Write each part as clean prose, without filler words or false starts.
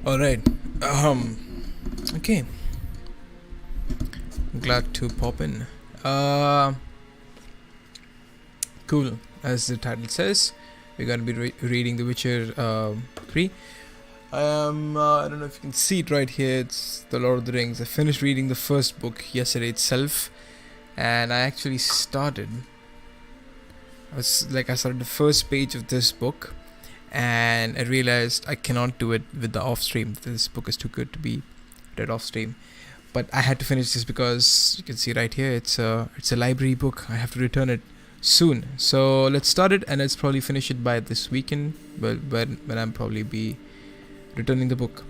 All right. Okay. Glad to pop in. Cool. As the title says, we're gonna be reading The Witcher 3. I don't know if you can see it right here. It's The Lord of the Rings. I finished reading the first book yesterday itself, and I actually started. I started the first page of this book, and I realized I cannot do it with the off stream. This book is too good to be read off stream. But I had to finish this because you can see right here it's a library book. I have to return it soon. So let's start it, and let's probably finish it by this weekend. Well, when I'm probably be returning the book.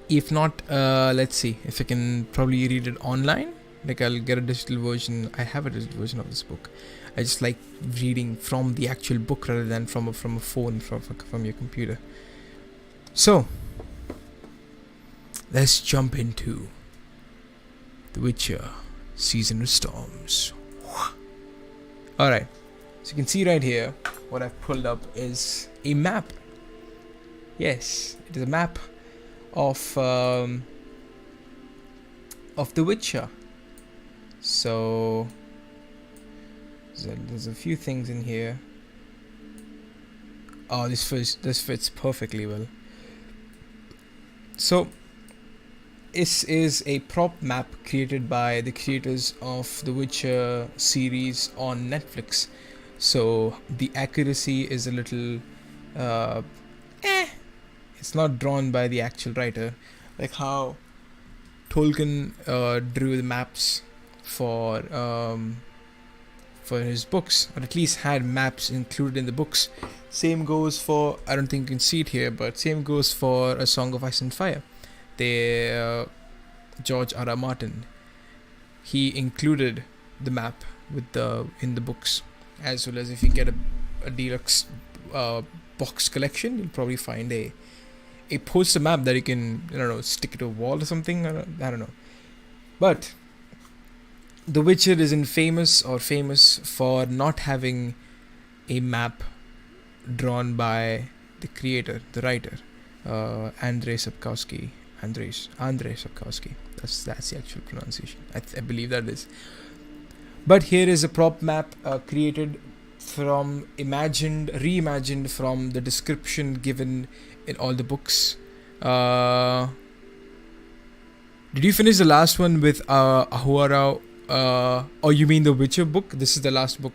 If not, let's see if I can probably read it online. Like I'll get a digital version. I have a digital version of this book. I just like reading from the actual book rather than from a phone from your computer. So let's jump into The Witcher Season of Storms. Alright, so you can see right here what I've pulled up is a map. Yes, it is a map of The Witcher. So there's a few things in here. Oh, this fits perfectly well. So this is a prop map created by the creators of the Witcher series on Netflix. So the accuracy is a little it's not drawn by the actual writer, like how Tolkien drew the maps for his books, or at least had maps included in the books. Same goes for, I don't think you can see it here, but same goes for A Song of Ice and Fire. George R.R. Martin, he included the map in the books, as well as if you get a deluxe box collection, you'll probably find a poster map that you can, stick to a wall or something. I don't know. But The Witcher isn't famous for not having a map drawn by the creator, the writer, Andrei Sapkowski. Andrei Sapkowski. That's the actual pronunciation. I believe that is. But here is a prop map created from reimagined from the description given in all the books. Did you finish the last one with Ahuara? Or you mean the Witcher book? This is the last book,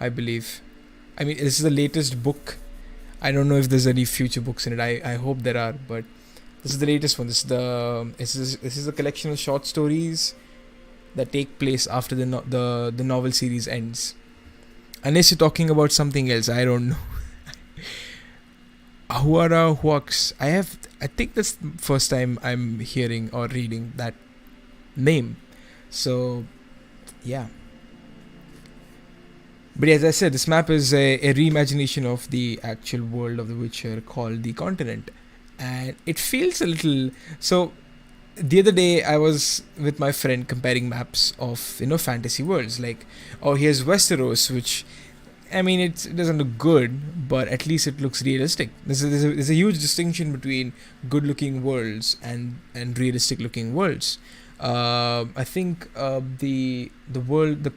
I believe. I mean, this is the latest book. I don't know if there's any future books in it. I hope there are, but this is the latest one. This is a collection of short stories that take place after the novel series ends. Unless you're talking about something else, I don't know. Ahuara Huax. I think that's the first time I'm hearing or reading that name. So, yeah. But as I said, this map is a reimagination of the actual world of The Witcher called the Continent. And it feels a little... So, the other day I was with my friend comparing maps of, fantasy worlds. Like, oh, here's Westeros, which... I mean, it doesn't look good, but at least it looks realistic. There's a huge distinction between good-looking worlds and realistic-looking worlds. I think the world of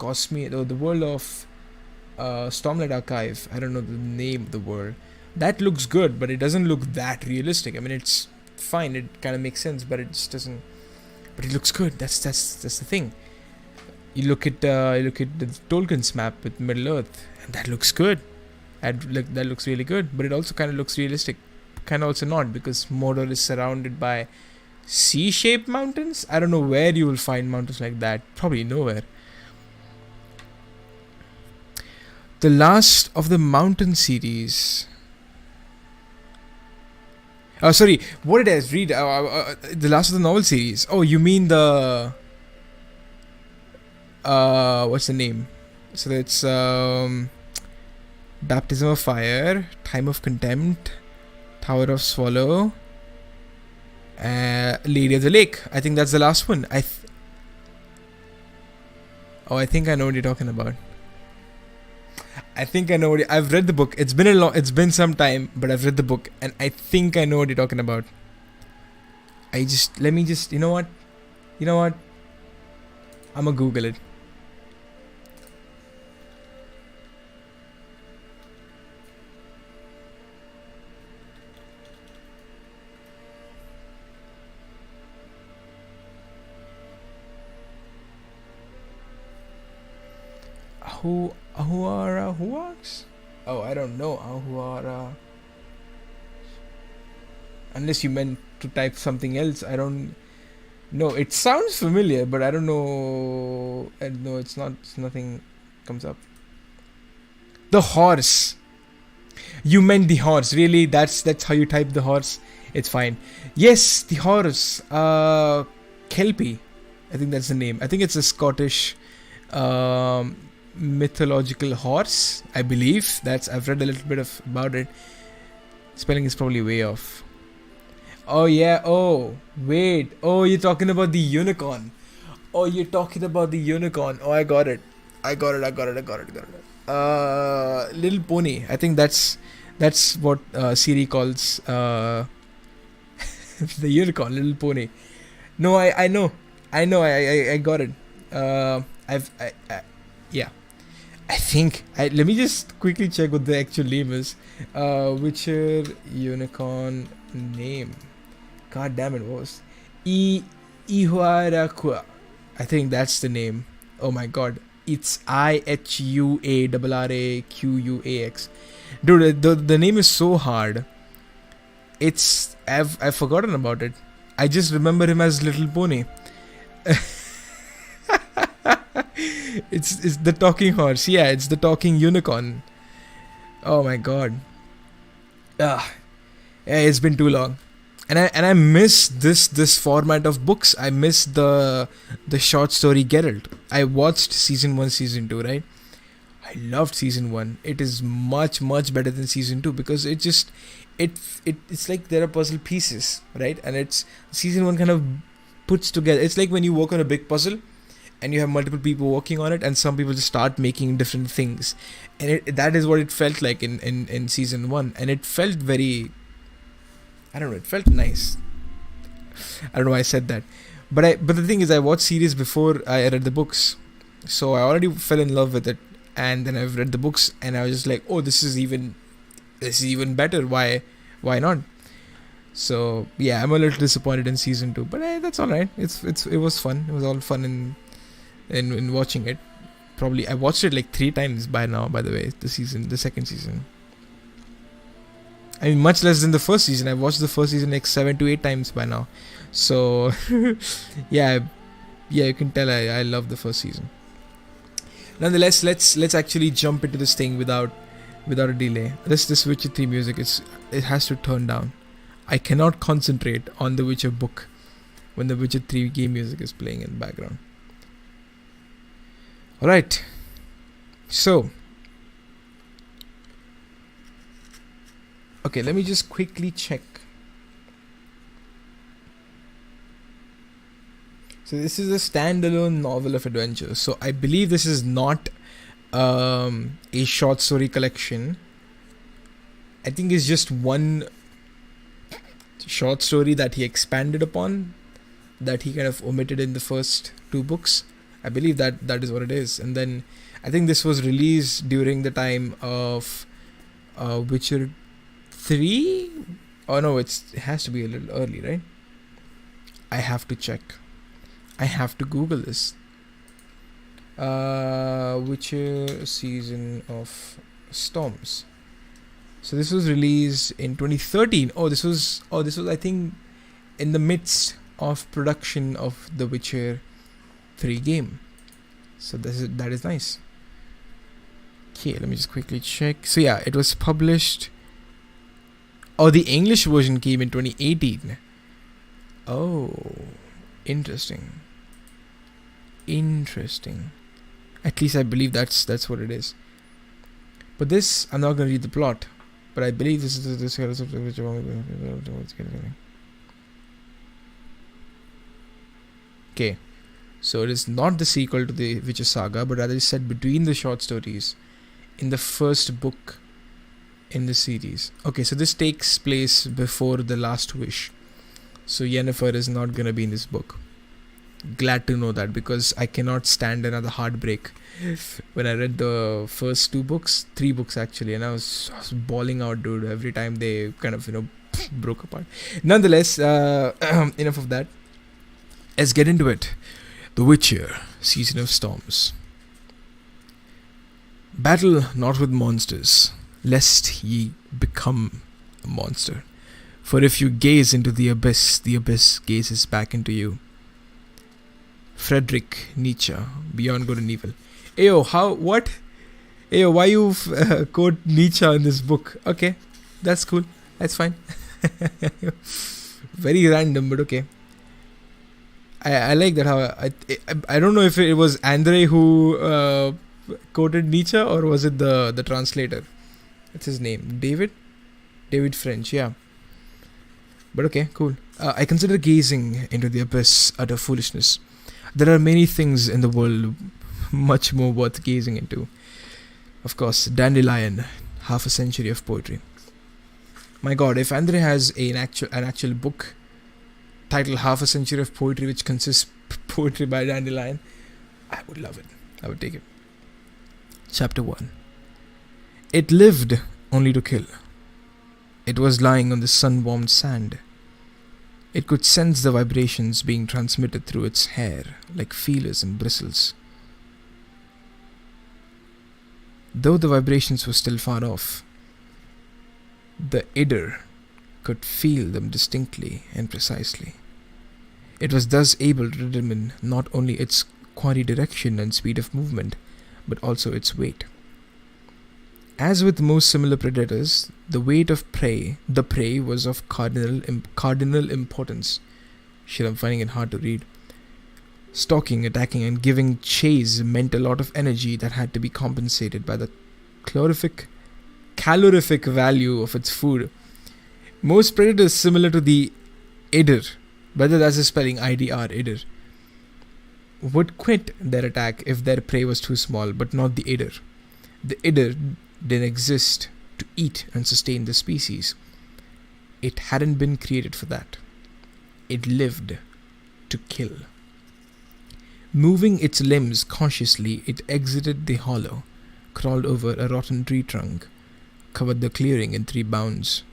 Stormlight Archive, I don't know the name of the world, that looks good, but it doesn't look that realistic. I mean, it's fine, it kind of makes sense, but it just doesn't. But it looks good. That's the thing. You look at the Tolkien's map with Middle Earth, and that looks good. That looks really good, but it also kind of looks realistic. Kind of also not, because Mordor is surrounded by C-shaped mountains. I don't know where you will find mountains like that. Probably nowhere. The Last of the Mountain series. Oh, sorry. What did I read? The Last of the Novel series. Oh, you mean the... what's the name? So it's Baptism of Fire, Time of Contempt, Tower of Swallow, Lady of the Lake. I think that's the last one. I think I know what you're talking about. I think I know what I've read the book. It's been a long. It's been some time, but I've read the book, and I think I know what you're talking about. I just let me just. You know what? You know what? I'ma Google it. Ahuara Huax? Oh, I don't know Ahuara. Unless you meant to type something else, I don't. No, it sounds familiar, but I don't know. No, it's not. It's nothing comes up. The horse. You meant the horse. Really? That's how you type the horse. It's fine. Yes, the horse. Kelpie. I think that's the name. I think it's a Scottish um, mythological horse. I believe. I've read a little bit about it. Spelling is probably way off. Oh yeah. Oh wait. Oh, you're talking about the unicorn. Oh, you're talking about the unicorn. Oh, I got it. I got it. I got it. I got it. I got it. Little Pony. I think that's what Siri calls the unicorn. Little Pony. No, I know. I know. I got it. Yeah. I think. Let me just quickly check what the actual name is. Witcher unicorn name. God damn it, what was Ihuarakua. I think that's the name. Oh my god. It's Ihuaraqax. Dude, the name is so hard. I've forgotten about it. I just remember him as Little Pony. It's the talking horse. Yeah, it's the talking unicorn. Oh my god. Yeah, it's been too long. And I miss this format of books. I miss the short story Geralt. I watched season 1, season 2, right? I loved season 1. It is much better than season 2 because it's like there are puzzle pieces, right? And it's season 1 kind of puts together. It's like when you work on a big puzzle and you have multiple people working on it and some people just start making different things. And that is what it felt like in season 1, and it felt very, I don't know, it felt nice. I don't know why I said that. But the thing is, I watched series before I read the books. So I already fell in love with it. And then I've read the books and I was just like, oh, this is even better. Why not? So yeah, I'm a little disappointed in season 2. But that's alright. It was fun. It was all fun in watching it. Probably I watched it like 3 times by now, by the way, the second season. I mean, much less than the first season. I watched the first season like 7 to 8 times by now. So, yeah, you can tell I love the first season. Nonetheless, let's actually jump into this thing without a delay. This Witcher 3 music it has to turn down. I cannot concentrate on the Witcher book when the Witcher 3 game music is playing in the background. All right, so. Okay, let me just quickly check. So this is a standalone novel of adventure. So I believe this is not a short story collection. I think it's just one short story that he expanded upon, that he kind of omitted in the first 2 books. I believe that is what it is. And then I think this was released during the time of Witcher 3? Oh no, it has to be a little early, right? I have to check. I have to Google this. Witcher Season of Storms. So this was released in 2013. This was I think in the midst of production of the Witcher 3 game. So that is nice. Okay, let me just quickly check. So yeah, it was published. The English version came in 2018. Oh, interesting. At least I believe that's what it is. But this, I'm not going to read the plot. But I believe this is this. Okay, so it is not the sequel to the Witcher saga, but rather is set between the short stories in the first book in the series. Okay, so this takes place before The Last Wish. So Yennefer is not going to be in this book. Glad to know that, because I cannot stand another heartbreak. When I read the first 3 books actually, and I was bawling out, dude, every time they kind of, broke apart. Nonetheless, enough of that. Let's get into it. The Witcher, Season of Storms. Battle not with monsters, lest ye become a monster. For if you gaze into the abyss gazes back into you. Friedrich Nietzsche, Beyond Good and Evil. Ayo, what? Ayo, why you quote Nietzsche in this book? Okay, that's cool. That's fine. Very random, but okay. I like that how I don't know if it was Andre who quoted Nietzsche, or was it the translator? What's his name? David French, yeah. But okay, cool. I consider gazing into the abyss utter foolishness. There are many things in the world much more worth gazing into. Of course, Dandelion, half a century of poetry. My God, if Andre has an actual book titled Half a Century of Poetry, which consists poetry by Dandelion, I would love it. I would take it. Chapter 1. It lived only to kill. It was lying on the sun-warmed sand. It could sense the vibrations being transmitted through its hair, like feelers and bristles. Though the vibrations were still far off, the Idder could feel them distinctly and precisely. It was thus able to determine not only its quarry direction and speed of movement, but also its weight. As with most similar predators, the weight of the prey was of cardinal importance. Shit, I'm finding it hard to read. Stalking, attacking, and giving chase meant a lot of energy that had to be compensated by the calorific value of its food. Most predators similar to the Idder, whether that's the spelling IDR, Idder, would quit their attack if their prey was too small, but not the Idder. The Idder didn't exist to eat and sustain the species. It hadn't been created for that. It lived to kill. Moving its limbs cautiously, it exited the hollow, crawled over a rotten tree trunk, covered the clearing in 3 bounds,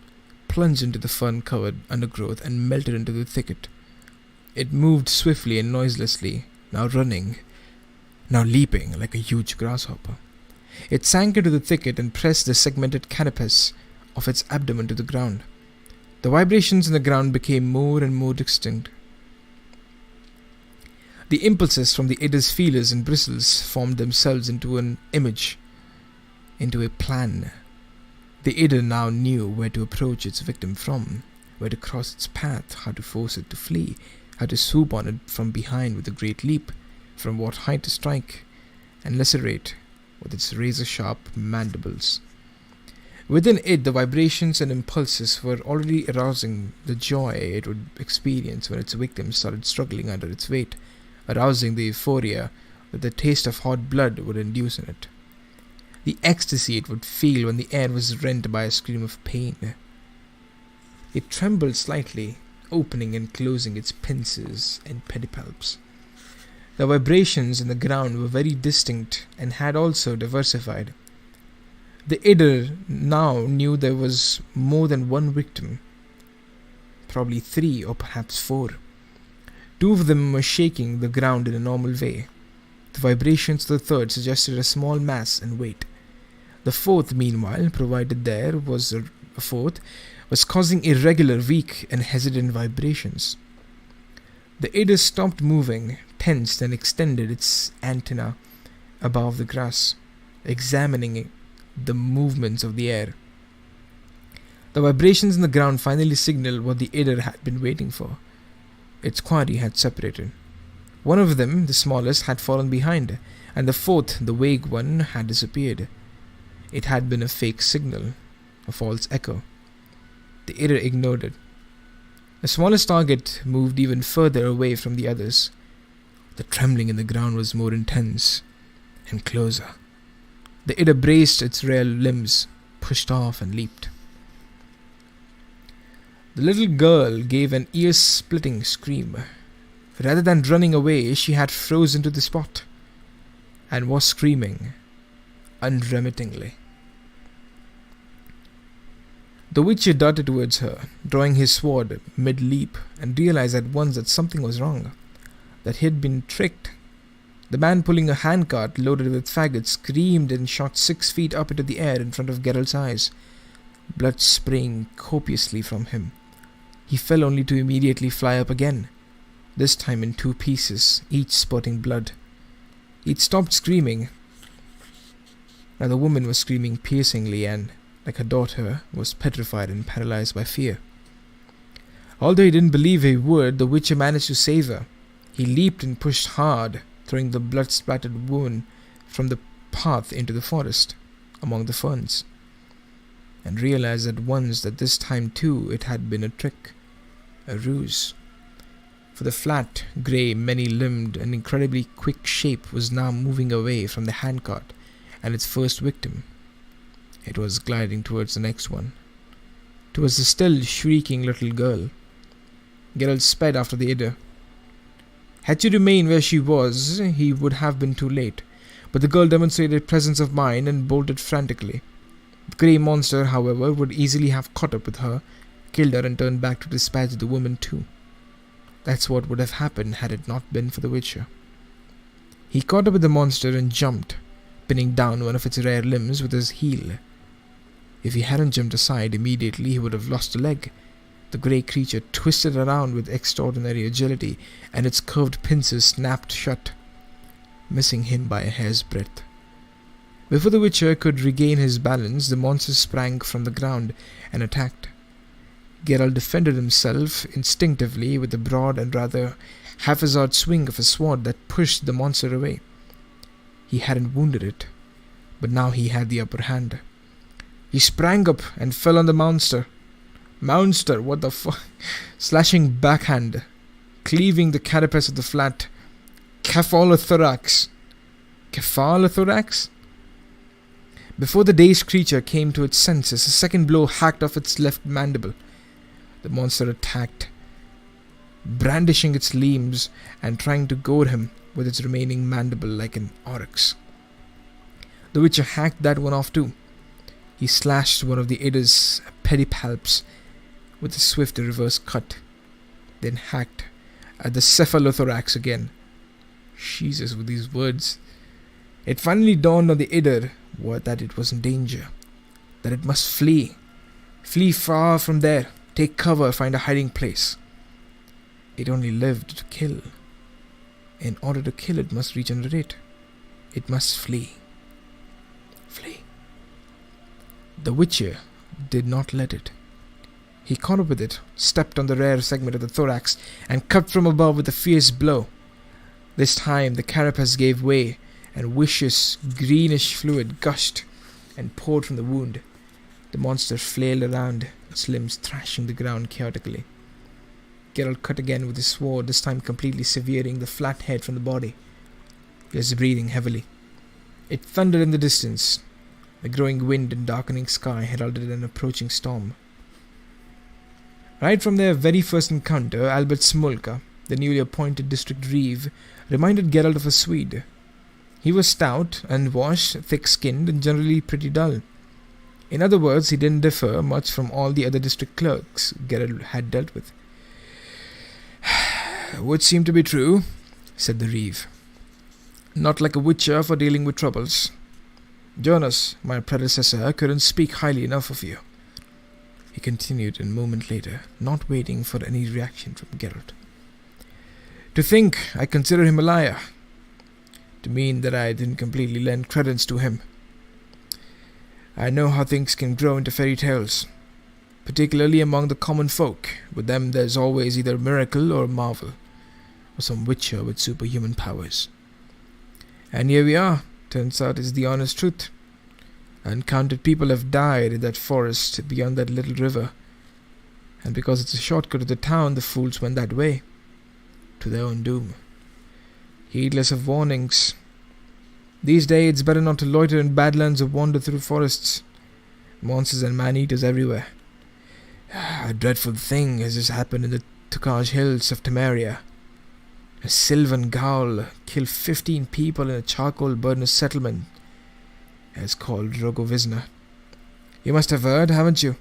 plunged into the fern-covered undergrowth, and melted into the thicket. It moved swiftly and noiselessly, now running, now leaping like a huge grasshopper. It sank into the thicket and pressed the segmented carapace of its abdomen to the ground. The vibrations in the ground became more and more distinct. The impulses from the Idder's feelers and bristles formed themselves into an image, into a plan. The Idder now knew where to approach its victim from, where to cross its path, how to force it to flee, how to swoop on it from behind with a great leap, from what height to strike, and lacerate with its razor-sharp mandibles. Within it, the vibrations and impulses were already arousing the joy it would experience when its victim started struggling under its weight, arousing the euphoria that the taste of hot blood would induce in it, the ecstasy it would feel when the air was rent by a scream of pain. It trembled slightly, opening and closing its pincers and pedipalps. The vibrations in the ground were very distinct and had also diversified. The Idder now knew there was more than one victim, probably 3 or perhaps 4. 2 of them were shaking the ground in a normal way. The vibrations of the third suggested a small mass and weight. The fourth, meanwhile, provided there was a fourth, was causing irregular, weak, and hesitant vibrations. The Idder stopped moving, tensed, and extended its antenna above the grass, examining the movements of the air. The vibrations in the ground finally signaled what the Idder had been waiting for. Its quarry had separated. One of them, the smallest, had fallen behind, and the fourth, the vague one, had disappeared. It had been a fake signal, a false echo. The Idder ignored it. The smallest target moved even further away from the others. The trembling in the ground was more intense and closer. The Ida braced its rear limbs, pushed off, and leaped. The little girl gave an ear-splitting scream. Rather than running away, she had frozen to the spot, and was screaming unremittingly. The Witcher darted towards her, drawing his sword mid-leap, and realized at once that something was wrong, that he had been tricked. The man pulling a handcart loaded with faggots screamed and shot 6 feet up into the air in front of Geralt's eyes, blood spraying copiously from him. He fell only to immediately fly up again, this time in 2 pieces, each spurting blood. He'd stopped screaming. Now the woman was screaming piercingly and, like her daughter, was petrified and paralyzed by fear. Although he didn't believe he would, the Witcher managed to save her. He leaped and pushed hard, throwing the blood-splattered woman from the path into the forest, among the ferns, and realized at once that this time too it had been a trick, a ruse. For the flat, grey, many-limbed and incredibly quick shape was now moving away from the handcart and its first victim. It was gliding towards the next one, towards the still shrieking little girl. Geralt sped after the Ida. Had she remained where she was, he would have been too late, but the girl demonstrated presence of mind and bolted frantically. The grey monster, however, would easily have caught up with her, killed her, and turned back to dispatch the woman too. That's what would have happened had it not been for the Witcher. He caught up with the monster and jumped, pinning down one of its rear limbs with his heel. If he hadn't jumped aside immediately, he would have lost a leg. The grey creature twisted around with extraordinary agility, and its curved pincers snapped shut, missing him by a hair's breadth. Before the Witcher could regain his balance, the monster sprang from the ground and attacked. Geralt defended himself instinctively with a broad and rather haphazard swing of a sword that pushed the monster away. He hadn't wounded it, but now he had the upper hand. He sprang up and fell on the monster. Monster, what the fuck? Slashing backhand, cleaving the carapace of the flat cephalothorax. Cephalothorax? Before the dazed creature came to its senses, a second blow hacked off its left mandible. The monster attacked, brandishing its limbs and trying to gore him with its remaining mandible like an oryx. The Witcher hacked that one off too. He slashed one of the Ida's pedipalps with a swift reverse cut, then hacked at the cephalothorax again. Jesus, with these words. It finally dawned on the Ida that it was in danger, that it must flee. Flee far from there, take cover, find a hiding place. It only lived to kill. In order to kill, it must regenerate. It must flee. Flee. The Witcher did not let it. He caught up with it, stepped on the rear segment of the thorax, and cut from above with a fierce blow. This time the carapace gave way, and viscous, greenish fluid gushed and poured from the wound. The monster flailed around, its limbs thrashing the ground chaotically. Geralt cut again with his sword, this time completely severing the flat head from the body. He was breathing heavily. It thundered in the distance. The growing wind and darkening sky heralded an approaching storm. Right from their very first encounter, Albert Smolka, the newly appointed district reeve, reminded Geralt of a Swede. He was stout, unwashed, thick-skinned, and generally pretty dull. In other words, he didn't differ much from all the other district clerks Geralt had dealt with. "Would seem to be true," said the reeve. "Not like a witcher for dealing with troubles. Jonas, my predecessor, couldn't speak highly enough of you," he continued a moment later, not waiting for any reaction from Geralt. "To think I consider him a liar. To mean that I didn't completely lend credence to him. I know how things can grow into fairy tales, particularly among the common folk. With them there's always either a miracle or a marvel, or some witcher with superhuman powers. And here we are. Turns out it's the honest truth. Uncounted people have died in that forest beyond that little river, and because it's a shortcut to the town, the fools went that way, to their own doom, heedless of warnings. These days, it's better not to loiter in badlands or wander through forests. Monsters and man-eaters everywhere. A dreadful thing has just happened in the Tukaj Hills of Temeria. A Sylvan Ghoul killed 15 people in a charcoal burner settlement. It's called Rogovizna. You must have heard, haven't you?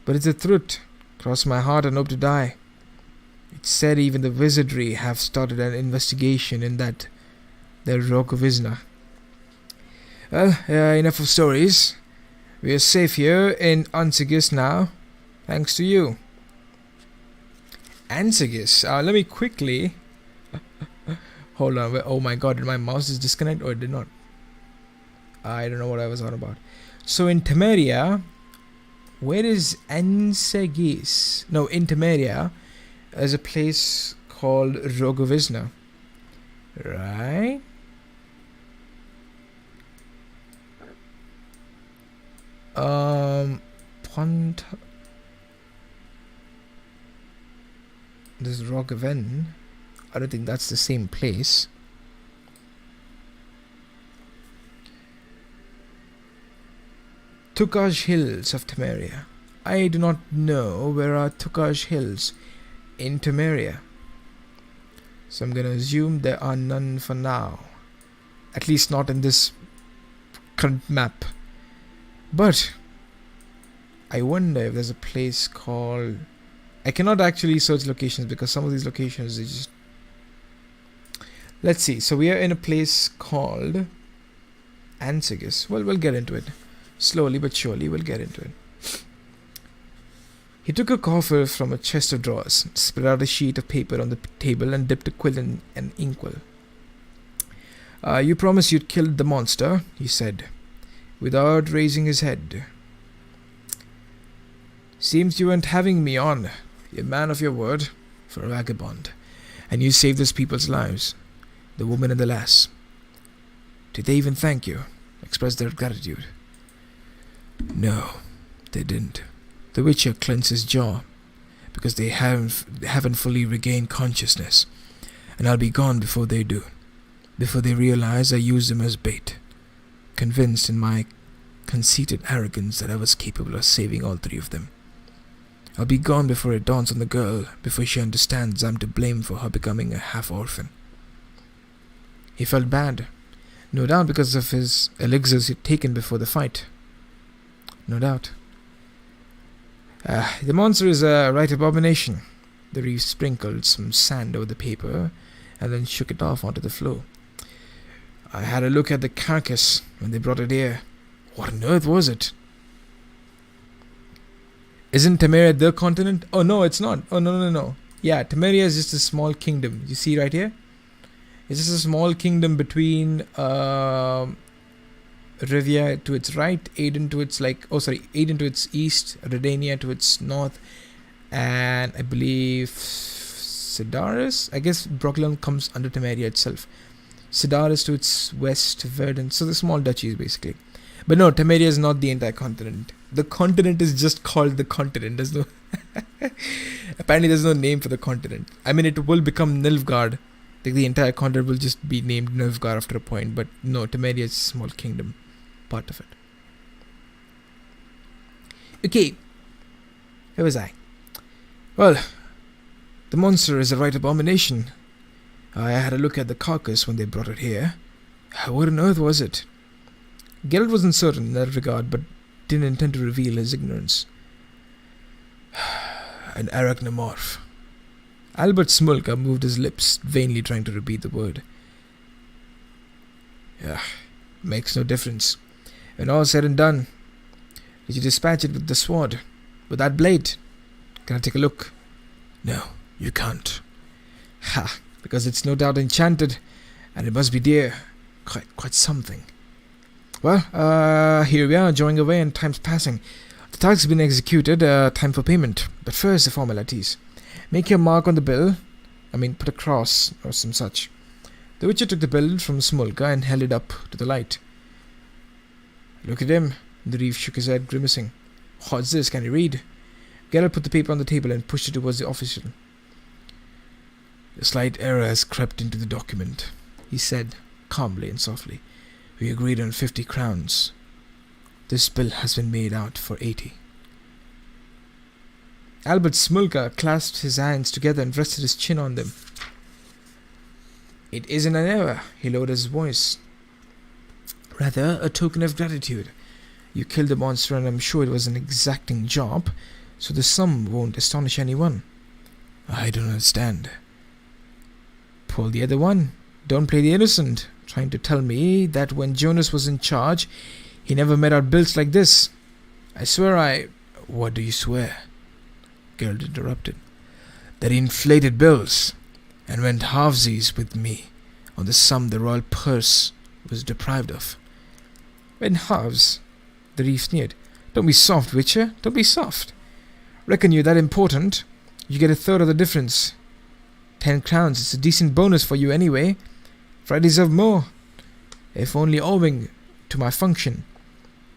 But it's the truth. Cross my heart and hope to die. It's said even the wizardry have started an investigation in that their Rogovizna. Well, enough of stories. We are safe here in Ansigis now, thanks to you. Ansigis. Let me quickly... Hold on. Oh my god, did my mouse just disconnect or it did not? I don't know what I was on about. So in Temeria, where is Ansigis? No, in Temeria, there's a place called Rogovizna. Right? This is Rogoven. I don't think that's the same place. Tukaj Hills of Temeria. I do not know where are Tukaj Hills in Temeria. So I'm gonna assume there are none for now. At least not in this current map. But I wonder if there's a place called... I cannot actually search locations because some of these locations is just... Let's see. So we are in a place called Ansigis. Well, we'll get into it. Slowly but surely we'll get into it. He took a coffer from a chest of drawers, spread out a sheet of paper on the table and dipped a quill in an inkwell. You promised you'd killed the monster, he said, without raising his head. Seems you weren't having me on. You're a man of your word, for a vagabond. And you saved those people's lives, the woman and the lass. Did they even thank you, express their gratitude? No, they didn't. The Witcher clenched his jaw, because they haven't fully regained consciousness, and I'll be gone before they do, before they realize I used them as bait, convinced in my conceited arrogance that I was capable of saving all three of them. I'll be gone before it dawns on the girl, before she understands I'm to blame for her becoming a half-orphan. He felt bad, no doubt because of his elixirs he'd taken before the fight. No doubt. The monster is a right abomination. The reeve sprinkled some sand over the paper and then shook it off onto the floor. I had a look at the carcass when they brought it here. What on earth was it? Isn't Temeria the continent? Oh no, it's not. Oh no. Yeah, Temeria is just a small kingdom. You see right here? It's just a small kingdom between Rivia to its right, Aiden to its Aiden to its east, Redania to its north, and I believe Sidaris. I guess Brokilon comes under Temeria itself. Sidaris to its west, Verdun. So the small duchies basically. But no, Temeria is not the entire continent. The continent is just called the continent. There's no apparently there's no name for the continent. I mean, it will become Nilfgaard. Like the entire continent will just be named Nilfgaard after a point. But no, Temeria is a small kingdom. Part of it. Okay. Where was I? Well, the monster is a right abomination. I had a look at the carcass when they brought it here. What on earth was it? Geralt wasn't certain in that regard, but didn't intend to reveal his ignorance. An arachnomorph. Albert Smolka moved his lips, vainly trying to repeat the word. Makes no difference. When all said and done, did you dispatch it with the sword? With that blade? Can I take a look? No, you can't. Because it's no doubt enchanted, and it must be dear. Quite something. Well, here we are, drawing away and time's passing. The task's been executed, time for payment. But first, the formalities. Make your mark on the bill. Put a cross or some such. The Witcher took the bill from Smolka and held it up to the light. Look at him. The reeve shook his head, grimacing. What's this? Can you read? Geralt put the paper on the table and pushed it towards the official. A slight error has crept into the document, he said, calmly and softly. We agreed on 50 crowns. This bill has been made out for 80. Albert Smulka clasped his hands together and rested his chin on them. It isn't an error, he lowered his voice. Rather, a token of gratitude. You killed the monster and I'm sure it was an exacting job, so the sum won't astonish anyone. I don't understand. Pull the other one. Don't play the innocent. Trying to tell me that when Jonas was in charge, he never made out bills like this. I swear What do you swear? Geralt interrupted. That he inflated bills and went halvesies with me on the sum the royal purse was deprived of. When halves? The Reeve sneered. Don't be soft, Witcher. Don't be soft. Reckon you're that important. You get a third of the difference. 10 crowns. It's a decent bonus for you anyway. For I deserve more. If only owing to my function.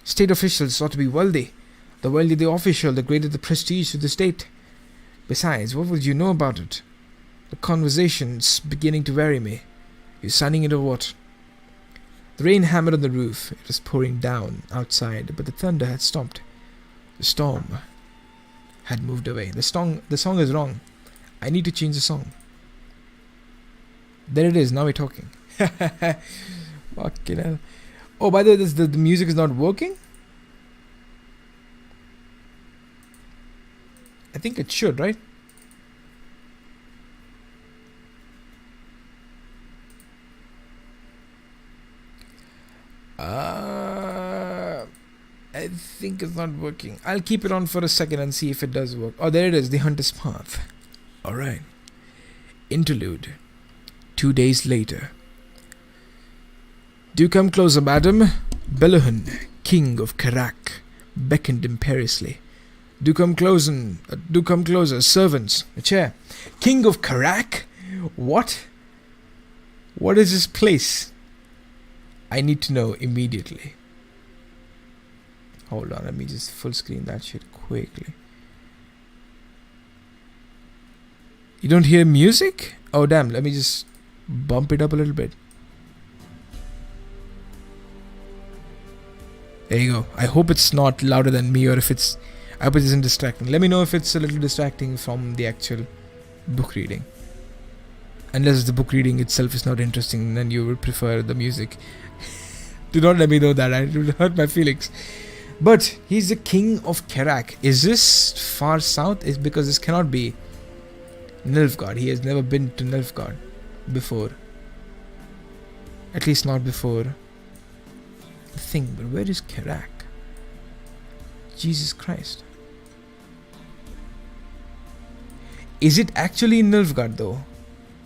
State officials ought to be wealthy. The wealthier the official, the greater the prestige to the state. Besides, what would you know about it? The conversation's beginning to weary me. You're signing it or what? The rain hammered on the roof. It was pouring down outside, but the thunder had stopped. The storm had moved away. The song is wrong. I need to change the song. There it is. Now we're talking. Fucking hell. Oh, by the way, the music is not working? I think it should, right? I think it's not working. I'll keep it on for a second and see if it does work. Oh, there it is. The Hunter's Path. Alright. Interlude. 2 days later. Do come closer, madam. Belohun, king of Karak, beckoned imperiously. Do come closer, servants. A chair. King of Karak? What? What is this place? I need to know immediately. Hold on, let me just full screen that shit quickly. You don't hear music? Oh damn, let me just bump it up a little bit. There you go. I hope it's not louder than me, or if it's... I hope it isn't distracting. Let me know if it's a little distracting from the actual book reading. Unless the book reading itself is not interesting, then you would prefer the music. Do not let me know that. It will hurt my feelings. But he's the king of Karak. Is this far south? Is because this cannot be Nilfgaard. He has never been to Nilfgaard before. At least not before the thing. But where is Karak? Jesus Christ. Is it actually in Nilfgaard though?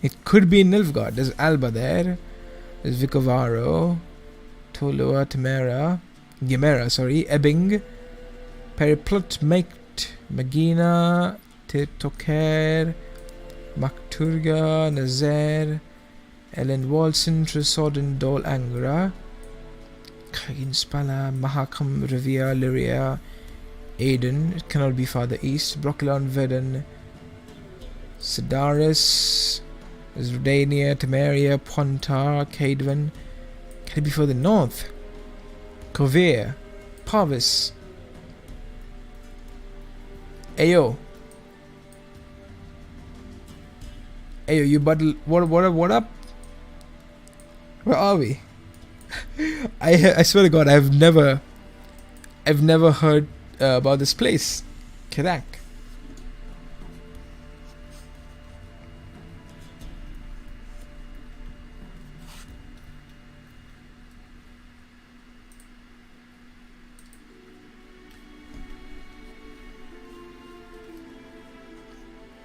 It could be in Nilfgaard. There's Alba there. There's Vicovaro. Toloa, Gemera, Ebbing, Periplut, Meikt, Magina, Titoker, Makturga, Nazaire, Ellen Walson, Tresorden, Dol Angra, Kaginspala, Mahakam, Rivia, Lyria, Aden, it cannot be farther east, Brocklon, Veden, Sedaris, Zrodania, Temeria, Pontar, Cadwen. Can it be further north? Kovir, Parvis. Ayo, you bundle. What up? Where are we? I swear to God, I've never heard about this place, Karak.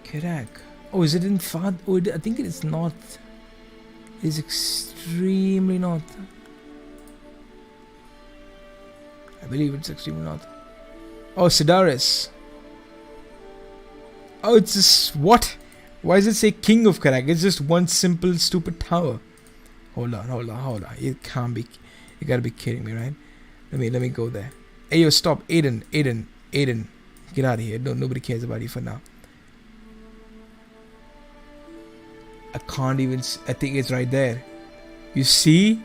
Karak. Oh, is it in far? Oh, I think it is north. It is extremely north. I believe it's extremely north. Oh, Sedaris. Oh, it's just what? Why does it say King of Karak? It's just one simple stupid tower. Hold on. It can't be. You gotta be kidding me, right? Let me go there. Hey, yo, stop, Aiden. Get out of here. No, nobody cares about you for now. I can't even... I think it's right there. You see?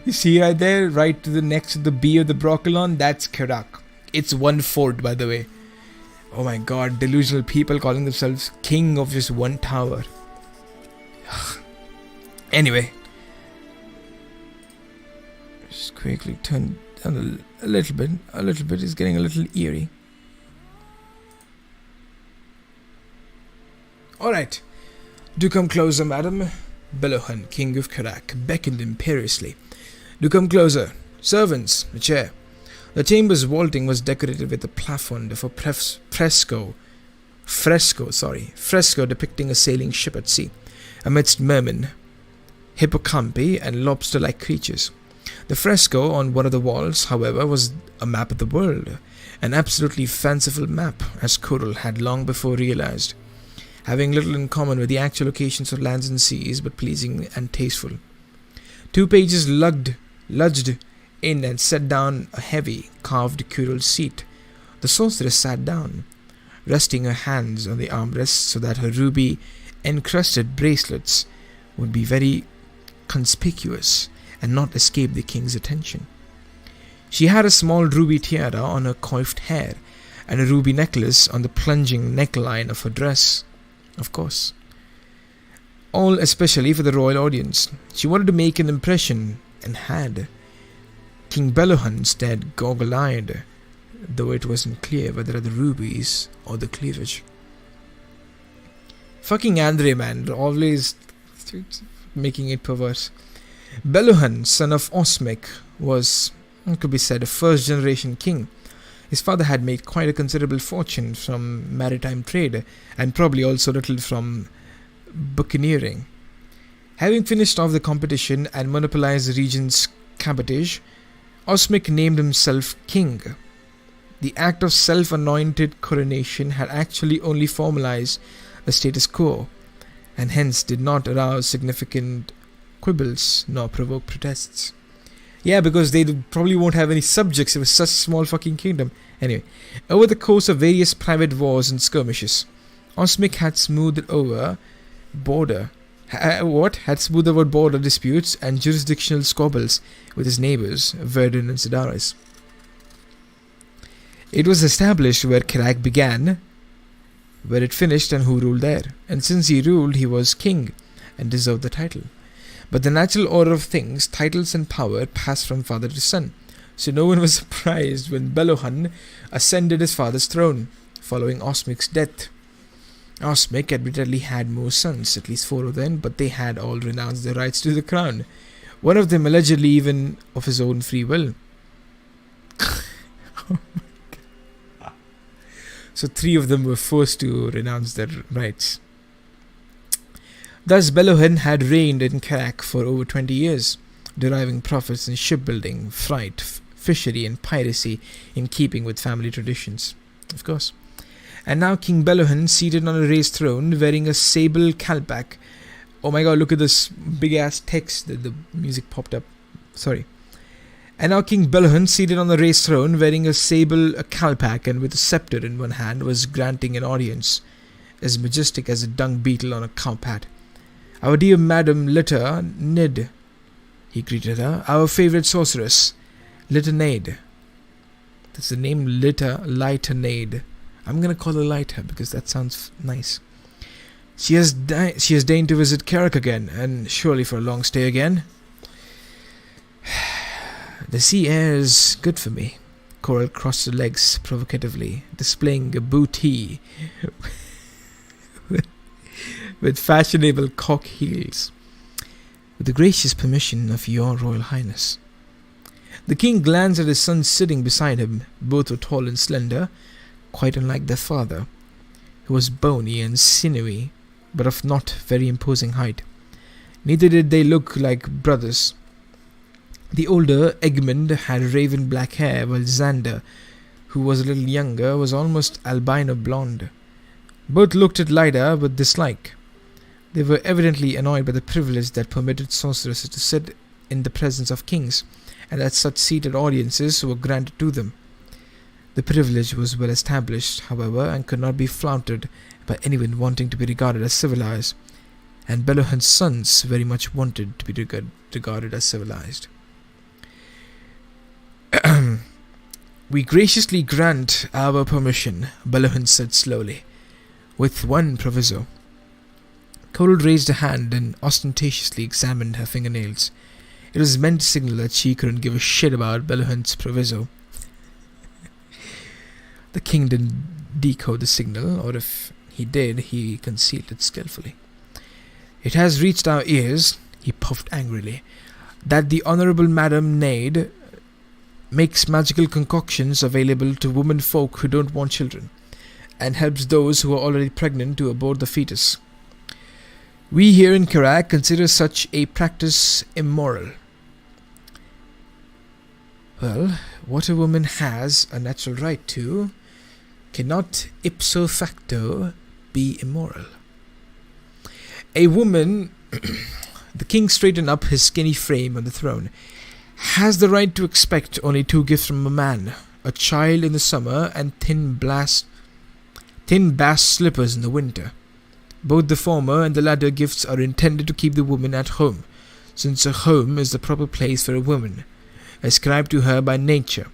You see right there, right to the next to the B of the Broccolon? That's Kerak. It's one fort, by the way. Oh my god, delusional people calling themselves king of just one tower. Anyway. Just quickly turn down a little bit. A little bit is getting a little eerie. Alright. Do come closer, madam. Belohun, king of Kerak, beckoned imperiously. Do come closer. Servants, a chair. The chamber's vaulting was decorated with a plafond of a fresco depicting a sailing ship at sea, amidst mermen, hippocampi, and lobster-like creatures. The fresco on one of the walls, however, was a map of the world, an absolutely fanciful map, as Koral had long before realized, having little in common with the actual locations of lands and seas, but pleasing and tasteful. 2 pages luged in and set down a heavy, carved curul seat. The sorceress sat down, resting her hands on the armrests so that her ruby-encrusted bracelets would be very conspicuous and not escape the king's attention. She had a small ruby tiara on her coiffed hair and a ruby necklace on the plunging neckline of her dress. Of course. All especially for the royal audience. She wanted to make an impression, and had. King Belohun stared goggle-eyed, though it wasn't clear whether the rubies or the cleavage. Fucking Andre, man, always making it perverse. Belohun, son of Osmek, was, it could be said, a first-generation king. His father had made quite a considerable fortune from maritime trade, and probably also little from buccaneering. Having finished off the competition and monopolized the region's cabotage, Osmek named himself king. The act of self-anointed coronation had actually only formalized the status quo, and hence did not arouse significant quibbles nor provoke protests. Yeah, because they probably won't have any subjects. It was such a small fucking kingdom. Anyway, over the course of various private wars and skirmishes, Osmek had smoothed over border disputes and jurisdictional squabbles with his neighbours, Verdun and Sedaris. It was established where Kerak began, where it finished, and who ruled there. And since he ruled, he was king and deserved the title. But the natural order of things, titles and power passed from father to son, so no one was surprised when Belohun ascended his father's throne, following Osmek's death. Osmek admittedly had more sons, at least 4 of them, but they had all renounced their rights to the crown, one of them allegedly even of his own free will. Oh my God. So 3 of them were forced to renounce their rights. Thus Belohun had reigned in Kerak for over 20 years, deriving profits in shipbuilding, freight, fishery and piracy in keeping with family traditions, of course. And now King Belohun, seated on a raised throne, wearing a sable kalpak. Oh my god, look at this big ass text that the music popped up. Sorry. And now King Belohun, seated on the raised throne, wearing a sable kalpak and with a scepter in one hand, was granting an audience as majestic as a dung beetle on a cowpat. Our dear Madam Litter Nid, he greeted her, our favourite sorceress, Litternaid. That's the name, Litternaid. I'm gonna call her Lighter because that sounds nice. She has deigned to visit Kerak again, and surely for a long stay again. The sea air is good for me. Koral crossed her legs provocatively, displaying a booty with fashionable cock heels. With the gracious permission of your Royal Highness. The king glanced at his son sitting beside him. Both were tall and slender, quite unlike their father, who was bony and sinewy, but of not very imposing height. Neither did they look like brothers. The older, Egmund, had raven black hair, while Xander, who was a little younger, was almost albino blonde. Both looked at Lyda with dislike. They were evidently annoyed by the privilege that permitted sorceresses to sit in the presence of kings, and that such seated audiences were granted to them. The privilege was well established, however, and could not be flaunted by anyone wanting to be regarded as civilized. and Belohun's sons very much wanted to be regarded as civilized. "We graciously grant our permission," Belohun said slowly, "with one proviso." Kotal raised a hand and ostentatiously examined her fingernails. It was meant to signal that she couldn't give a shit about Belohun's proviso. The king didn't decode the signal, or if he did, he concealed it skillfully. "It has reached our ears," he puffed angrily, "that the Honourable Madam Nade makes magical concoctions available to women folk who don't want children, and helps those who are already pregnant to abort the fetus. We here in Karak consider such a practice immoral." "Well, what a woman has a natural right to cannot ipso facto be immoral. A woman," the king straightened up his skinny frame on the throne, "has the right to expect only two gifts from a man, a child in the summer and thin bass slippers in the winter. Both the former and the latter gifts are intended to keep the woman at home, since a home is the proper place for a woman, ascribed to her by nature.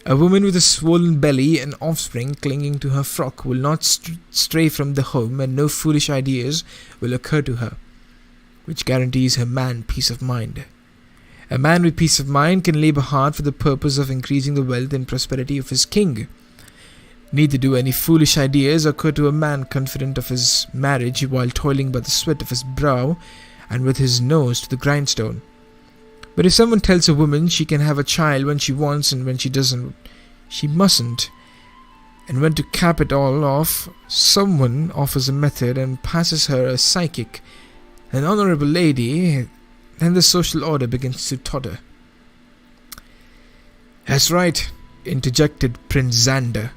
A woman with a swollen belly and offspring clinging to her frock will not stray from the home, and no foolish ideas will occur to her, which guarantees her man peace of mind. A man with peace of mind can labour hard for the purpose of increasing the wealth and prosperity of his king. Neither do any foolish ideas occur to a man confident of his marriage while toiling by the sweat of his brow and with his nose to the grindstone. But if someone tells a woman she can have a child when she wants and when she doesn't, she mustn't. And when to cap it all off, someone offers a method and passes her as psychic, an honourable lady, then the social order begins to totter." "That's right," interjected Prince Xander,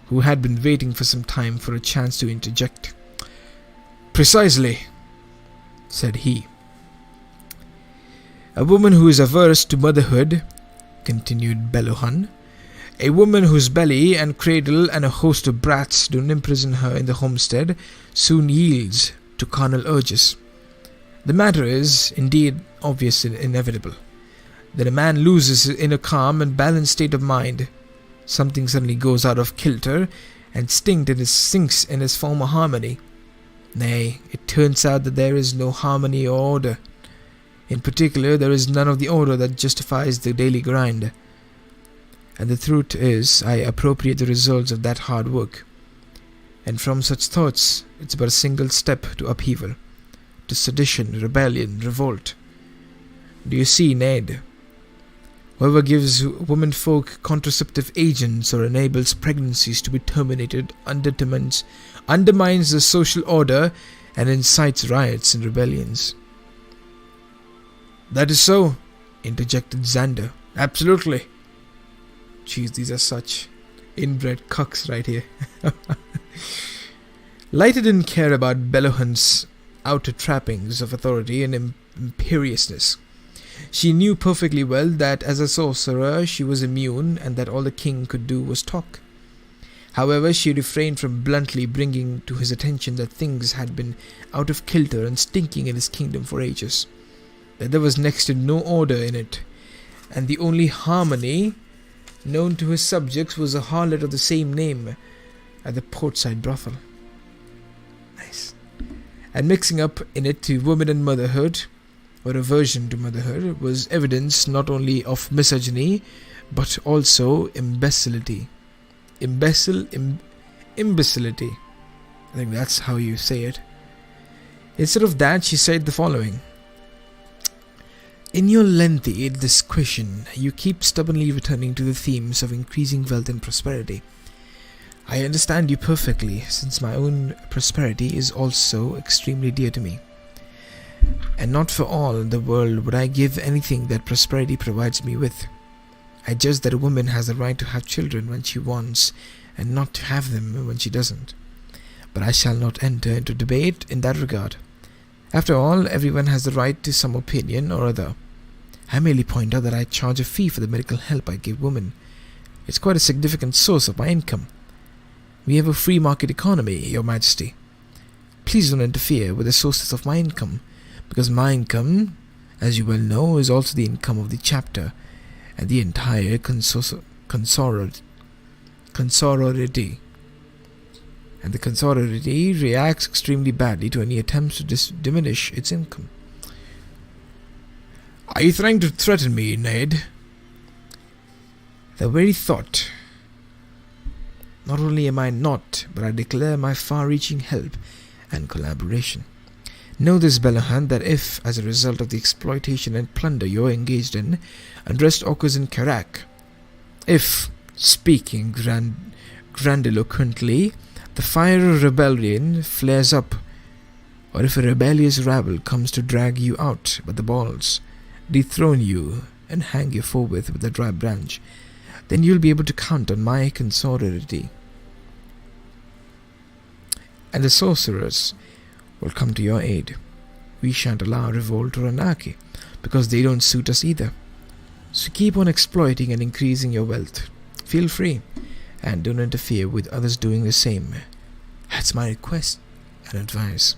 who had been waiting for some time for a chance to interject. "Precisely," said he. "A woman who is averse to motherhood," continued Belohun, "a woman whose belly and cradle and a host of brats don't imprison her in the homestead, soon yields to carnal urges. The matter is, indeed, obvious and inevitable. Then a man loses his inner calm and balanced state of mind. Something suddenly goes out of kilter and sinks in his former harmony. Nay, it turns out that there is no harmony or order. In particular, there is none of the order that justifies the daily grind. And the truth is, I appropriate the results of that hard work. And from such thoughts, it's but a single step to upheaval, to sedition, rebellion, revolt. Do you see, Ned? Whoever gives womenfolk contraceptive agents or enables pregnancies to be terminated undermines the social order and incites riots and rebellions." "That is so," interjected Xander. "Absolutely." Jeez, these are such inbred cucks right here. Lyta didn't care about Belohun's outer trappings of authority and imperiousness. She knew perfectly well that as a sorcerer she was immune and that all the king could do was talk. However, she refrained from bluntly bringing to his attention that things had been out of kilter and stinking in his kingdom for ages, that there was next to no order in it, and the only harmony known to his subjects was a harlot of the same name at the portside brothel. Nice. And mixing up in it to woman and motherhood, or aversion to motherhood, was evidence not only of misogyny, but also imbecility. Imbecility. I think that's how you say it. Instead of that, she said the following. "In your lengthy disquisition, you keep stubbornly returning to the themes of increasing wealth and prosperity. I understand you perfectly, since my own prosperity is also extremely dear to me. And not for all the world would I give anything that prosperity provides me with. I judge that a woman has the right to have children when she wants, and not to have them when she doesn't. But I shall not enter into debate in that regard. After all, everyone has the right to some opinion or other. I merely point out that I charge a fee for the medical help I give women. It's quite a significant source of my income. We have a free market economy, Your Majesty. Please don't interfere with the sources of my income, because my income, as you well know, is also the income of the chapter and the entire consorority. And the consorority reacts extremely badly to any attempts to diminish its income. Are you trying to threaten me, Ned? The very thought. Not only am I not, but I declare my far-reaching help and collaboration. Know this, Bellahan, that if, as a result of the exploitation and plunder you are engaged in, unrest occurs in Karak, if, speaking grandiloquently, the fire of rebellion flares up, or if a rebellious rabble comes to drag you out by the balls, dethrone you, and hang you forthwith with a dry branch, then you'll be able to count on my consorority. And the sorcerers will come to your aid. We shan't allow revolt or anarchy, because they don't suit us either. So keep on exploiting and increasing your wealth. Feel free, and don't interfere with others doing the same. That's my request and advice.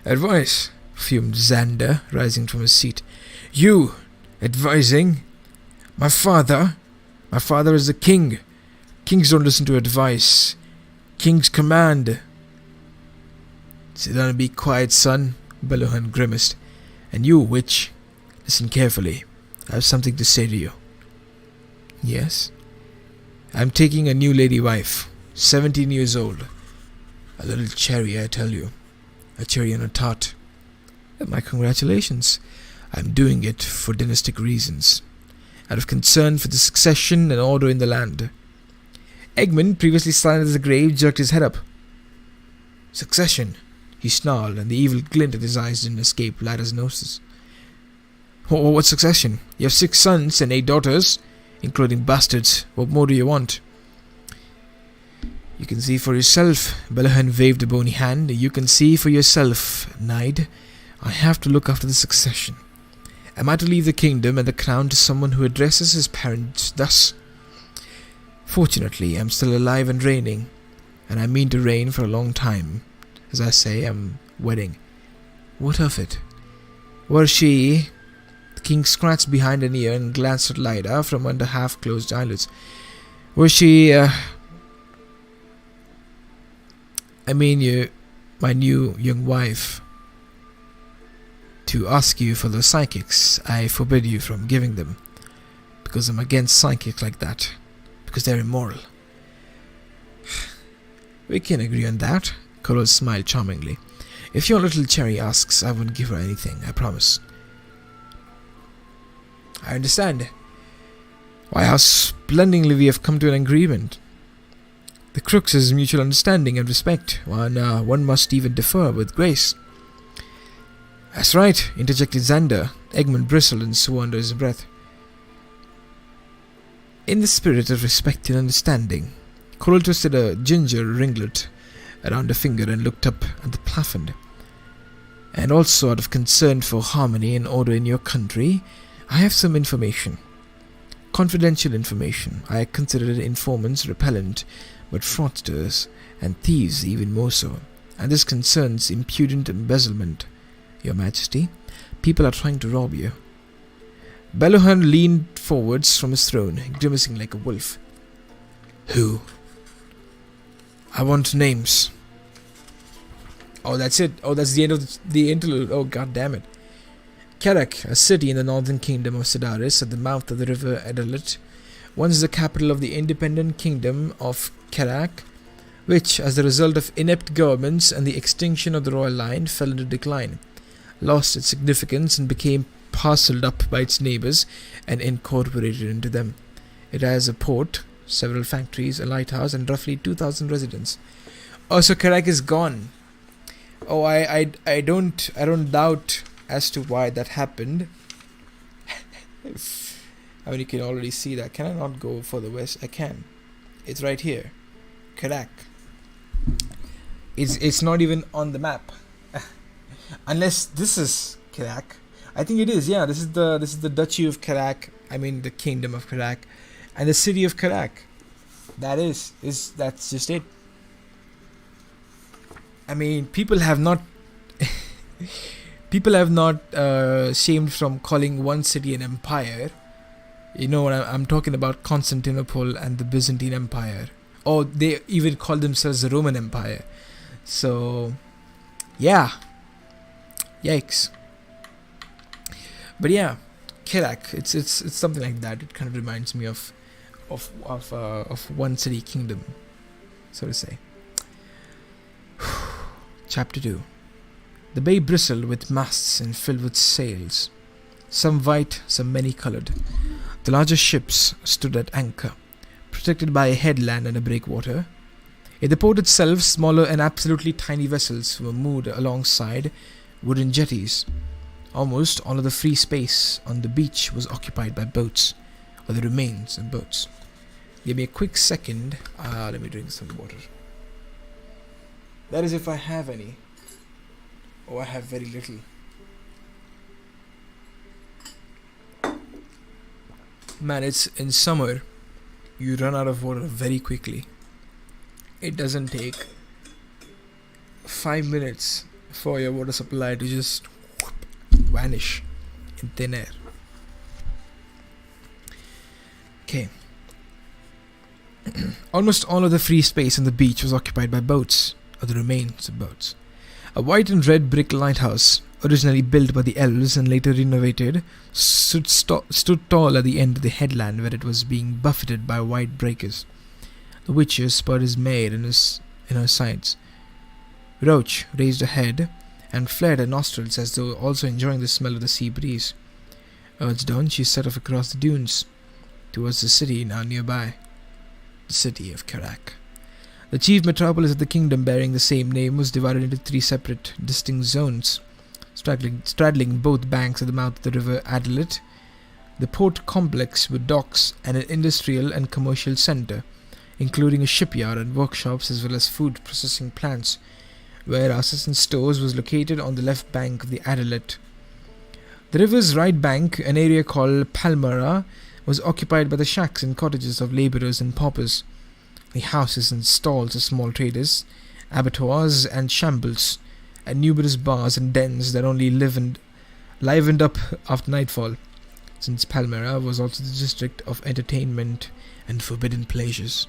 Advice? Fumed Xander, rising from his seat. You advising? My father? My father is the king. Kings don't listen to advice. Kings command. Sit down and be quiet, son, Bellahan grimaced. And you, witch, listen carefully. I have something to say to you. Yes? I'm taking a new lady wife, 17 years old. A little cherry, I tell you. A cherry on a tart. My congratulations. I'm doing it for dynastic reasons, out of concern for the succession and order in the land. Eggman, previously silent as the grave, jerked his head up. Succession, he snarled, and the evil glint in his eyes didn't escape Lada's notice. What succession? You have 6 sons and 8 daughters, including bastards. What more do you want? You can see for yourself. Bellahan waved a bony hand. You can see for yourself, Knight. I have to look after the succession. Am I to leave the kingdom and the crown to someone who addresses his parents thus? Fortunately, I'm still alive and reigning, and I mean to reign for a long time. As I say, I'm wedding. What of it? Was she... The king scratched behind an ear and glanced at Lyda from under half-closed eyelids. Was she... I mean, my new young wife. To ask you for the psychics, I forbid you from giving them, because I'm against psychics like that, because they're immoral. We can agree on that, Corel smiled charmingly. If your little cherry asks, I won't give her anything, I promise. I understand. Why, how splendidly we have come to an agreement. The crux is mutual understanding and respect, and one must even defer with grace. That's right, interjected Xander. Eggman bristled and swore under his breath. In the spirit of respect and understanding, Corel twisted a ginger ringlet around a finger and looked up at the plafond. And also out of concern for harmony and order in your country, I have some information. Confidential information. I consider informants repellent, but fraudsters and thieves even more so. And this concerns impudent embezzlement. Your Majesty, people are trying to rob you. Bellahan leaned forwards from his throne, grimacing like a wolf. Who? I want names. Oh, that's it. Oh, that's the end of the interlude. Oh, god damn it. Karak, a city in the northern kingdom of Sedaris at the mouth of the river Edalit, once the capital of the independent kingdom of Karak, which, as a result of inept governments and the extinction of the royal line, fell into decline, lost its significance and became parcelled up by its neighbours and incorporated into them. It has a port, several factories, a lighthouse, and roughly 2,000 residents. Oh, so Karak is gone. Oh, I don't doubt as to why that happened. I mean, you can already see that. Can I not go further west? I can. It's right here, Karak. It's not even on the map. Unless this is Karak. I think it is, yeah. This is the Duchy of Karak. I mean the Kingdom of Karak. And the city of Karak. That's just it. I mean, people have not shamed from calling one city an empire. You know what I'm talking about? Constantinople and the Byzantine Empire. Or they even call themselves the Roman Empire. So, yeah. Yikes. But yeah, Kerak. It's something like that. It kind of reminds me of one city kingdom, so to say. Chapter 2. The bay bristled with masts and filled with sails, some white, some many-coloured. The larger ships stood at anchor, protected by a headland and a breakwater. In the port itself, smaller and absolutely tiny vessels were moored alongside wooden jetties. Almost all of the free space on the beach was occupied by boats, or the remains of boats. Give me a quick second. Let me drink some water. That is if I have any. Oh, I have very little. Man, it's in summer. You run out of water very quickly. It doesn't take 5 minutes for your water supply to just vanish in thin air. Okay. Almost all of the free space on the beach was occupied by boats, or the remains of boats. A white and red brick lighthouse, originally built by the elves and later renovated, stood tall at the end of the headland where it was being buffeted by wide breakers. The Witcher spurred his mare in her sides. Roach raised her head and flared her nostrils as though also enjoying the smell of the sea breeze. Urged on, she set off across the dunes towards the city now nearby, the city of Kerak. The chief metropolis of the kingdom, bearing the same name, was divided into 3 separate, distinct zones, straddling both banks of the mouth of the river Adalit. The port complex with docks and an industrial and commercial centre, including a shipyard and workshops as well as food processing plants, warehouses and stores, was located on the left bank of the Adalit. The river's right bank, an area called Palmyra, was occupied by the shacks and cottages of labourers and paupers, the houses and stalls of small traders, abattoirs and shambles, and numerous bars and dens that only livened up after nightfall, since Palmyra was also the district of entertainment and forbidden pleasures.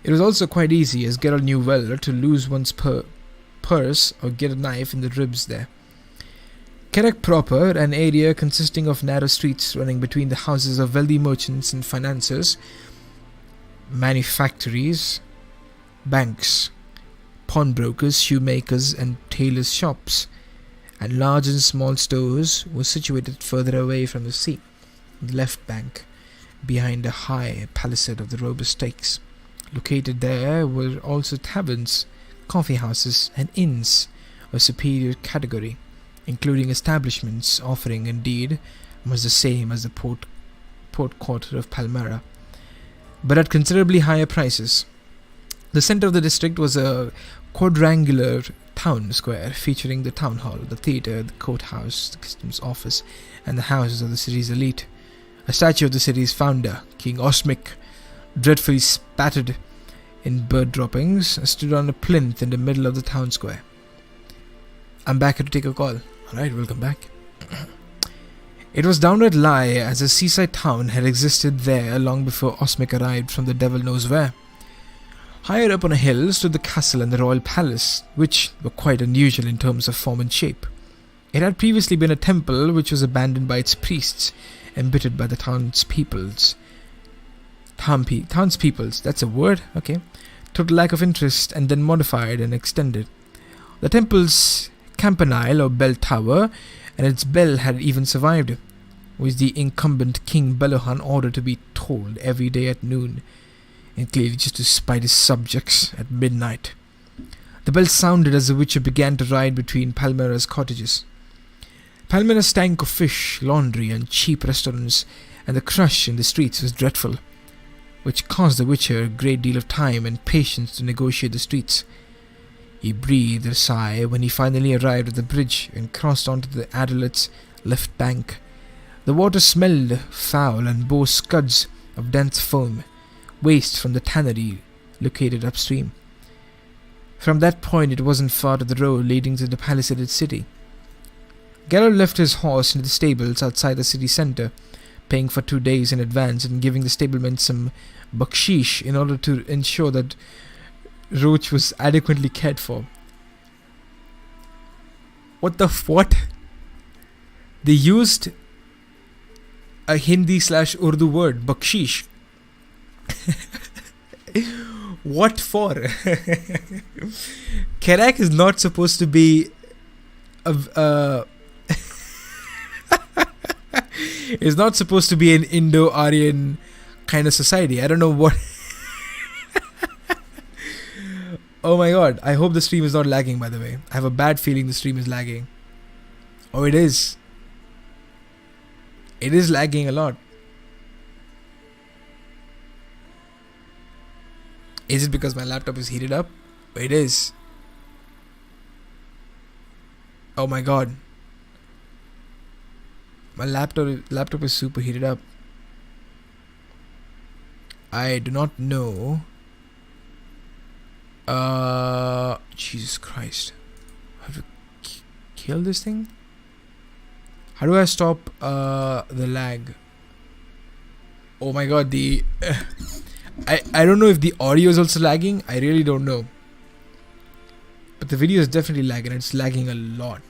It was also quite easy, as Geralt knew well, to lose one's purse or get a knife in the ribs there. Kerak proper, an area consisting of narrow streets running between the houses of wealthy merchants and financiers, manufactories, banks, pawnbrokers, shoemakers and tailors' shops, and large and small stores, was situated further away from the sea, on the left bank, behind a high palisade of the robust stakes. Located there were also taverns, coffee houses and inns of superior category, including establishments offering indeed much the same as the port quarter of Palmyra, but at considerably higher prices. The centre of the district was a quadrangular town square featuring the town hall, the theatre, the courthouse, the customs office, and the houses of the city's elite. A statue of the city's founder, King Osmic, dreadfully spattered in bird droppings, stood on a plinth in the middle of the town square. I'm back to take a call. Alright, welcome back. It was downright lie, as a seaside town had existed there long before Osmic arrived from the devil knows where. Higher up on a hill stood the castle and the royal palace, which were quite unusual in terms of form and shape. It had previously been a temple which was abandoned by its priests, embittered by the townspeople's, that's a word, okay, total lack of interest, and then modified and extended. The temple's campanile or bell tower and its bell had even survived, which the incumbent King Belohan ordered to be tolled every day at noon, and clearly just to spite his subjects at midnight. The bell sounded as the Witcher began to ride between Palmyra's cottages. Palmyra stank of fish, laundry and cheap restaurants, and the crush in the streets was dreadful, which caused the Witcher a great deal of time and patience to negotiate the streets. He breathed a sigh when he finally arrived at the bridge and crossed onto the Adalit's left bank. The water smelled foul and bore scuds of dense foam, waste from the tannery located upstream. From that point, it wasn't far to the road leading to the palisaded city. Geralt left his horse in the stables outside the city centre, paying for 2 days in advance and giving the stableman some baksheesh in order to ensure that Roach was adequately cared for. What? They used a Hindi/Urdu word, baksheesh. What for? Kerak is not supposed to be it's not supposed to be an Indo-Aryan kind of society. I don't know what. Oh my god, I hope the stream is not lagging, by the way. I have a bad feeling the stream is lagging. Oh, it is. It is lagging a lot. Is it because my laptop is heated up? It is. Oh my god. My laptop is super heated up. I do not know. Jesus Christ. I have to kill this thing? How do I stop the lag? Oh my god, I don't know if the audio is also lagging. I really don't know. But the video is definitely lagging. It's lagging a lot.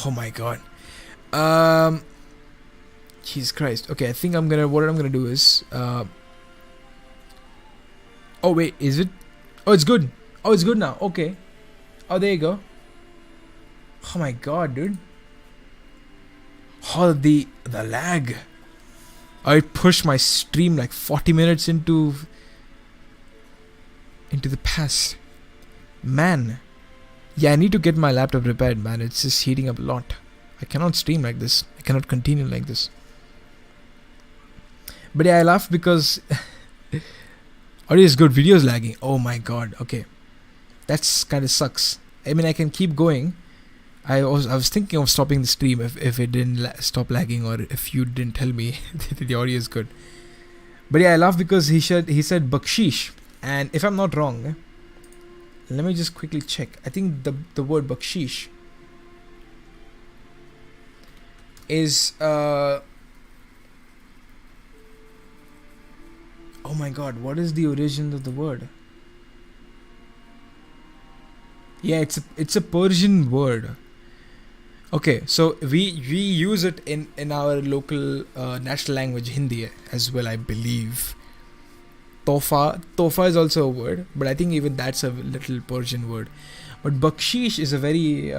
Oh my god. Jesus Christ. Okay, I think what I'm gonna do is oh wait, is it? Oh, it's good. Oh, it's good now. Okay. Oh, there you go. Oh my god, dude. Oh, the lag. I pushed my stream like 40 minutes into the past. Man. Yeah, I need to get my laptop repaired, man. It's just heating up a lot. I cannot stream like this. I cannot continue like this. But yeah, I laughed because audio is good, video is lagging. Oh my god. Okay, that's kind of sucks. I mean, I can keep going. I was thinking of stopping the stream if it didn't stop lagging, or if you didn't tell me that the audio is good. But yeah, I laughed because he said baksheesh, and if I'm not wrong, let me just quickly check. I think the word baksheesh is oh my god, what is the origin of the word? Yeah, it's a Persian word. Okay, so we use it in our local national language, Hindi, as well, I believe. Tofa is also a word, but I think even that's a little Persian word. But baksheesh is a very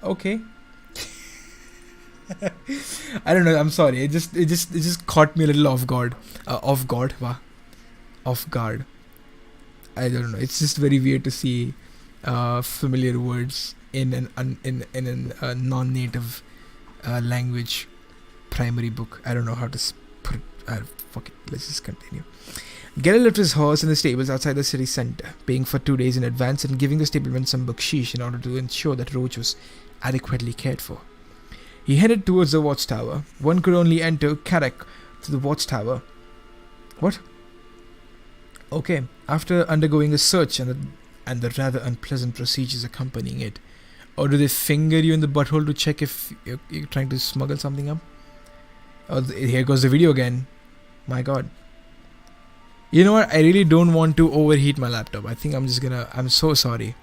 okay. I don't know. I'm sorry. It just caught me a little off guard. Off guard. I don't know. It's just very weird to see familiar words in a non-native language primary book. I don't know how to put it. Fuck it. Let's just continue. Geralt left his horse in the stables outside the city centre, paying for 2 days in advance and giving the stableman some baksheesh in order to ensure that Roach was adequately cared for. He headed towards the watchtower. One could only enter Kerak through the watchtower. What? Okay. After undergoing a search and the rather unpleasant procedures accompanying it. Or do they finger you in the butthole to check if you're trying to smuggle something up? Oh, here goes the video again. My god. You know what? I really don't want to overheat my laptop. I think I'm so sorry.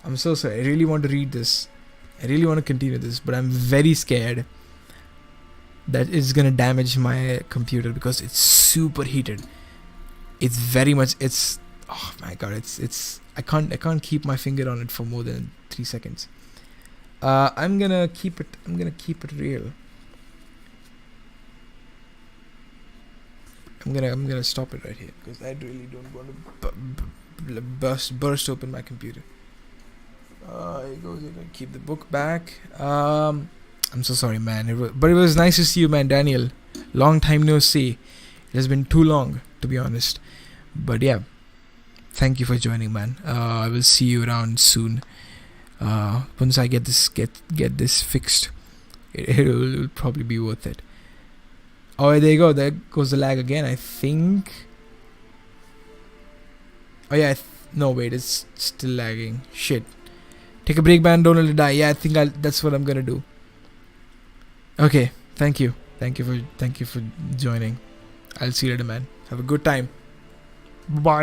I'm so sorry. I really want to read this. I really want to continue this, but I'm very scared that it's gonna damage my computer because it's super heated. It's very much. Oh my god. I can't keep my finger on it for more than 3 seconds. I'm gonna keep it real. I'm gonna stop it right here because I really don't want to burst open my computer. Here goes. You're gonna keep the book back. I'm so sorry, man. But it was nice to see you, man, Daniel. Long time no see. It has been too long, to be honest. But yeah, thank you for joining, man. I will see you around soon. Once I get this fixed, it'll probably be worth it. Oh, there you go. There goes the lag again, I think. Oh, yeah. No, wait. It's still lagging. Shit. Take a break, man. Don't let it die. Yeah, I think that's what I'm gonna do. Okay. Thank you. Thank you for joining. I'll see you later, man. Have a good time. Bye.